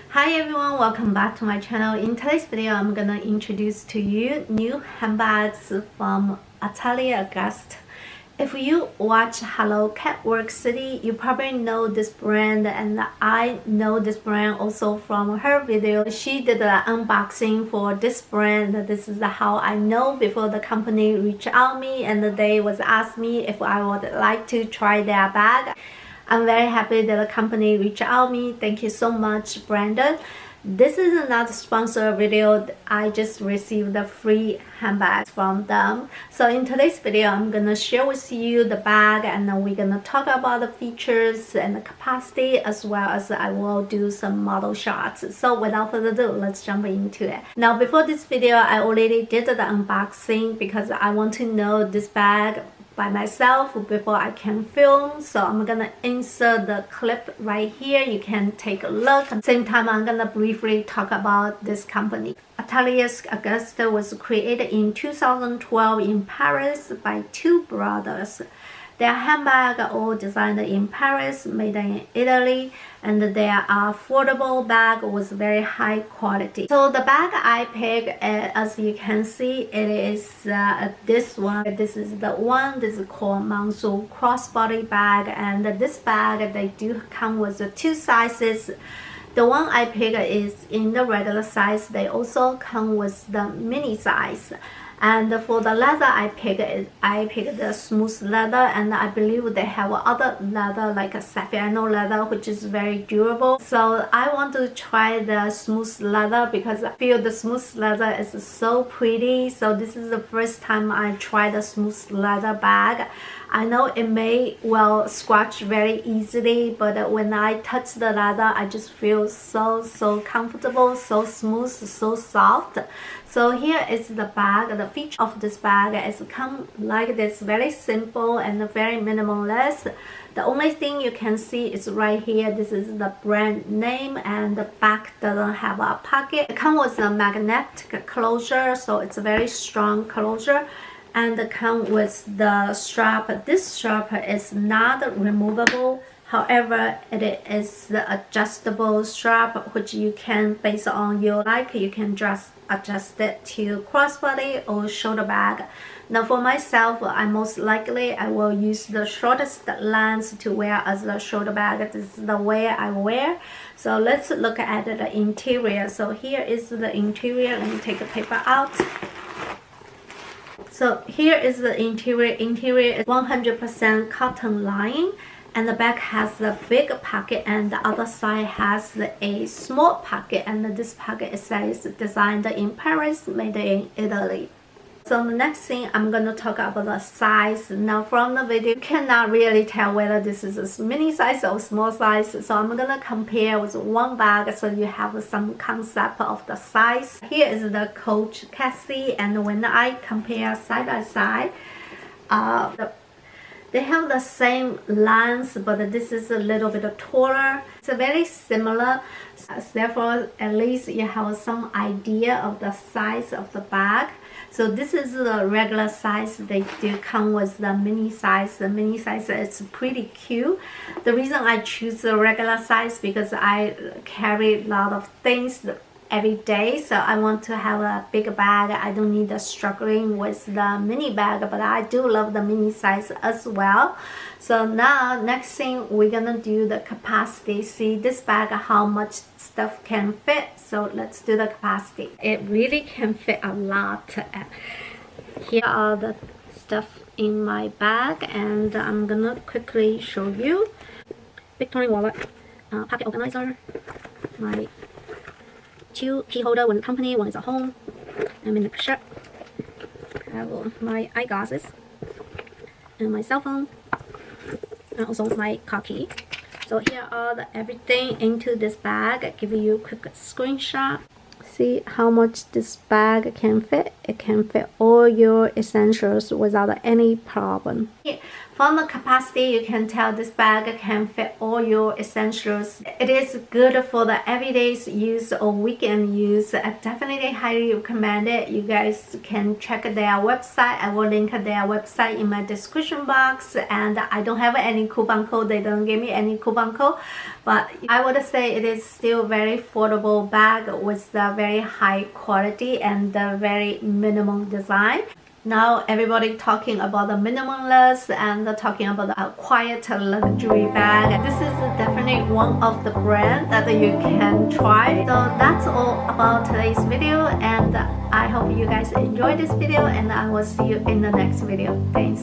Hi everyone, welcome back to my channel. In today's video, I'm gonna introduce to you new handbags from Atelier Auguste. If you watch Hello Catwalk City, you probably know this brand, and I know this brand also from her video. She did an unboxing for this brand. This is how I know before the company reached out me and they was asked me if I would like to try their bag. I'm very happy that the company reached out me. Thank you so much, Brandon. This is not a sponsored video. I just received the free handbags from them. So in today's video, I'm gonna share with you the bag, and then we're gonna talk about the features and the capacity, as well as I will do some model shots. So without further ado, let's jump into it. Now before this video, I already did the unboxing because I want to know this bag by myself before I can film. So I'm gonna insert the clip right here. You can take a look. At the same time, I'm gonna briefly talk about this company. Atelier Auguste was created in 2012 in Paris by two brothers. Their handbags are all designed in Paris, made in Italy, and their affordable bag was very high quality. So the bag I picked, as you can see, it is this one. This is the one. This is called Monceau crossbody bag, and this bag they do come with two sizes. The one I picked is in the regular size. They also come with the mini size. And for the leather I picked the smooth leather, and I believe they have other leather like a Saffiano leather, which is very durable. So I want to try the smooth leather because I feel the smooth leather is so pretty. So this is the first time I try the smooth leather bag. I know it may scratch very easily, but when I touch the leather, I just feel so comfortable, so smooth, so soft. So here is the bag. The feature of this bag is come like this, very simple and very minimalist. The only thing you can see is right here. This is the brand name, and the back doesn't have a pocket. It comes with a magnetic closure, so it's a very strong closure. And come with the strap. This strap is not removable. However, it is the adjustable strap, which you can, based on your like, you can just adjust it to crossbody or shoulder bag. Now for myself, I will use the shortest length to wear as the shoulder bag. This is the way I wear. So let's look at the interior. So here is the interior. Let me take the paper out. So here is the interior. Interior is 100% cotton lining, and the back has the big pocket, and the other side has a small pocket, and this pocket says designed in Paris, made in Italy. So the next thing I'm going to talk about the size. Now from the video, you cannot really tell whether this is a mini size or small size. So I'm going to compare with one bag so you have some concept of the size. Here is the Coach Cassie, and when I compare side by side, they have the same length, but this is a little bit taller. It's very similar, therefore at least you have some idea of the size of the bag. So this is the regular size. They do come with the mini size. The mini size is pretty cute. The reason I choose the regular size because I carry a lot of things every day, so I want to have a big bag. I don't need struggling with the mini bag, but I do love the mini size as well. So now next thing we're gonna do the capacity. See this bag, how much stuff can fit. So let's do the capacity. It really can fit a lot. Here are the stuff in my bag, and I'm gonna quickly show you. Victorian wallet, pocket organizer, my two key holder, one is company, one is at home. I'm in the shirt. I have my eyeglasses and my cell phone, and also my car key. So here are everything into this bag. I give you a quick screenshot. see how much this bag can fit. It can fit all your essentials without any problem. From the capacity, you can tell this bag can fit all your essentials. It is good for the everyday use or weekend use. I definitely highly recommend it. You guys can check their website. I will link their website in my description box. And I don't have any coupon code. They don't give me any coupon code. But I would say it is still very affordable bag with the very high quality and the very minimal design. Now everybody talking about the minimalist and talking about the quiet luxury bag. This is definitely one of the brand that you can try. So that's all about today's video, and I hope you guys enjoyed this video, and I will see you in the next video. Thanks.